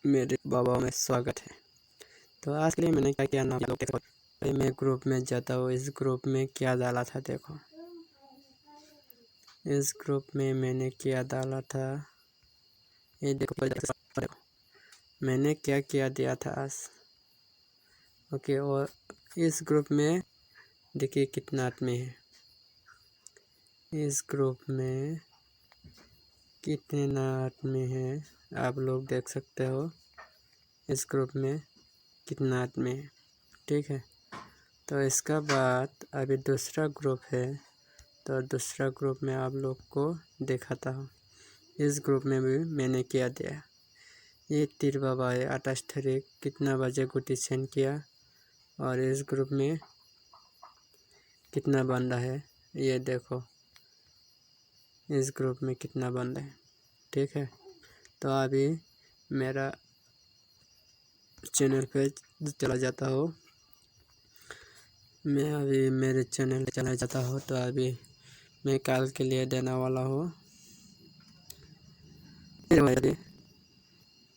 मेरे बाबा में स्वागत है। तो आज के लिए मैंने क्या किया नाम मैं ग्रुप में जाता हूँ। इस ग्रुप में क्या डाला था देखो, इस ग्रुप में मैंने क्या डाला था ये देखो, मैंने क्या किया दिया था आज। ओके, और इस ग्रुप में देखिए कितना आदमी है। इस ग्रुप में कितना आदमी है आप लोग देख सकते हो। इस ग्रुप में कितना आदमी है, ठीक है। तो इसका बाद अभी दूसरा ग्रुप है, तो दूसरा ग्रुप में आप लोग को दिखाता हूँ। इस ग्रुप में भी मैंने क्या दिया। ये तीर बाबा है 28 तारीख कितना बजे गुटी सेंड किया, और इस ग्रुप में कितना बंदा है ये देखो। इस ग्रुप में कितना बंदा है, ठीक है। तो अभी मेरा चैनल पे चला जाता हूँ। मैं अभी मेरे चैनल चला जाता हूँ। तो अभी मैं कल के लिए देने वाला हूँ।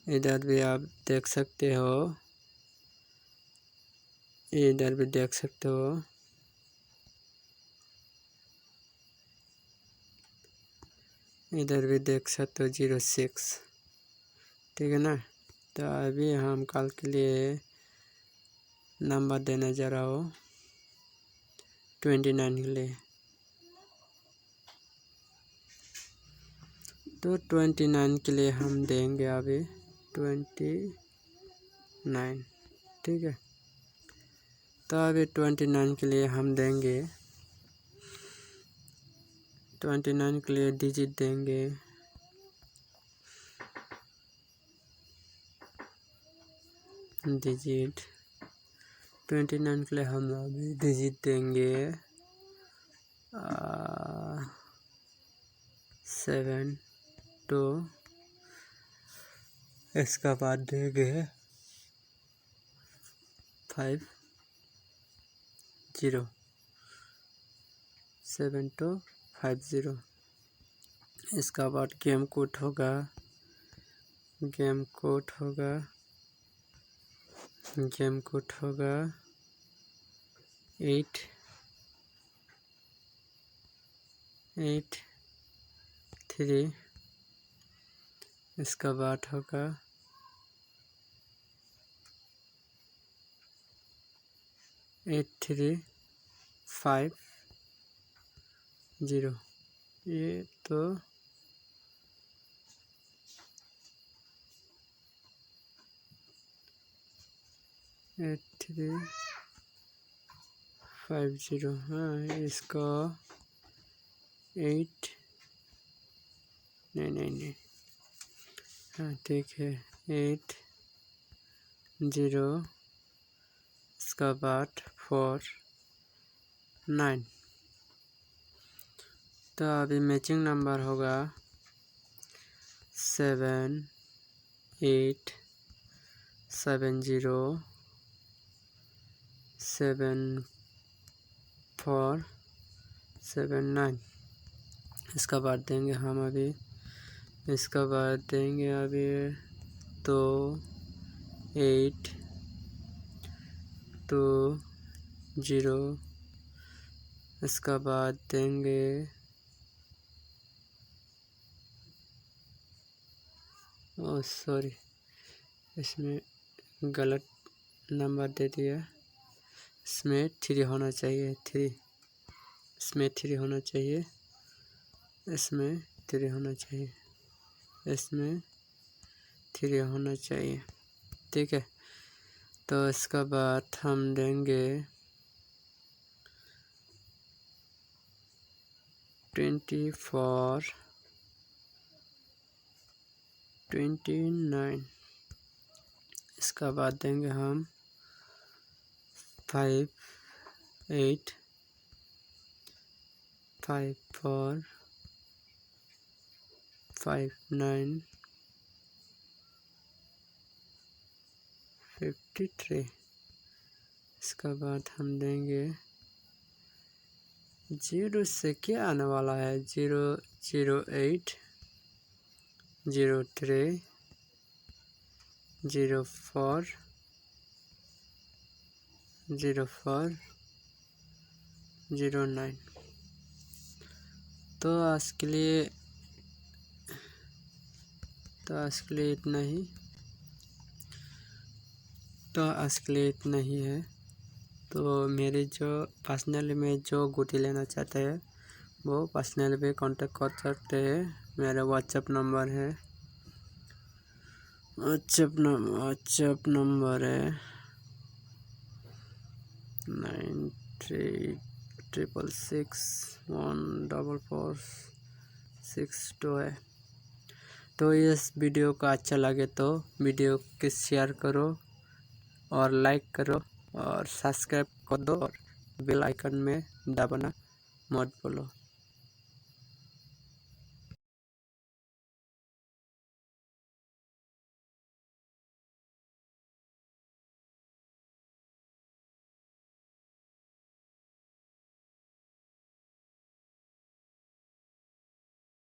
इधर भी आप देख सकते हो, इधर भी देख सकते हो। इधर भी देख सकते हो 06, ठीक है ना। तो अभी हम कल के लिए नंबर देने जा रहा हूँ 29 के लिए। तो 29 के लिए हम देंगे अभी 29, ठीक है। तो अभी 29 के लिए हम देंगे, 29 के लिए डिजिट देंगे। डिजिट 29 के लिए हम अभी डिजिट देंगे 7 2, इसका बाद देंगे 5 0, 7 2 5 0। इसका बाद गेम कोड होगा, गेम कोड होगा 8 8 3। इसका बाद होगा 8 3 5 0। ये तो 8 3 5 0। हाँ, इसको 8 नहीं, हाँ ठीक है 8 0। इसका बाद 4 9। तो अभी मैचिंग नंबर होगा 7 8 7 0 7 4 7 9। इसका बाद देंगे हम अभी, इसका बाद देंगे अभी तो 8 2 0। इसका बाद देंगे सॉरी, इसमें गलत नंबर दे दिया। इसमें 3 होना चाहिए, 3 इसमें 3 होना चाहिए, इसमें 3 होना चाहिए, इसमें 3 होना चाहिए, ठीक है। तो इसका बाद हम देंगे 24 29। इसका बाद देंगे हम 5 8 5 4 5 9 53। इसका बाद हम देंगे 0 से क्या आने वाला है 0 0 8 0 3 040409। तो आज के लिए इतना ही है। तो मेरी जो पर्सनली में जो गुटी लेना चाहते हैं वो पर्सनली भी कांटेक्ट कर सकते हैं। मेरा व्हाट्सएप नंबर है 9366144662 है। तो इस वीडियो का अच्छा लगे तो वीडियो को शेयर करो और लाइक करो और सब्सक्राइब कर दो और बेल आइकन में दबाना मत भूलो।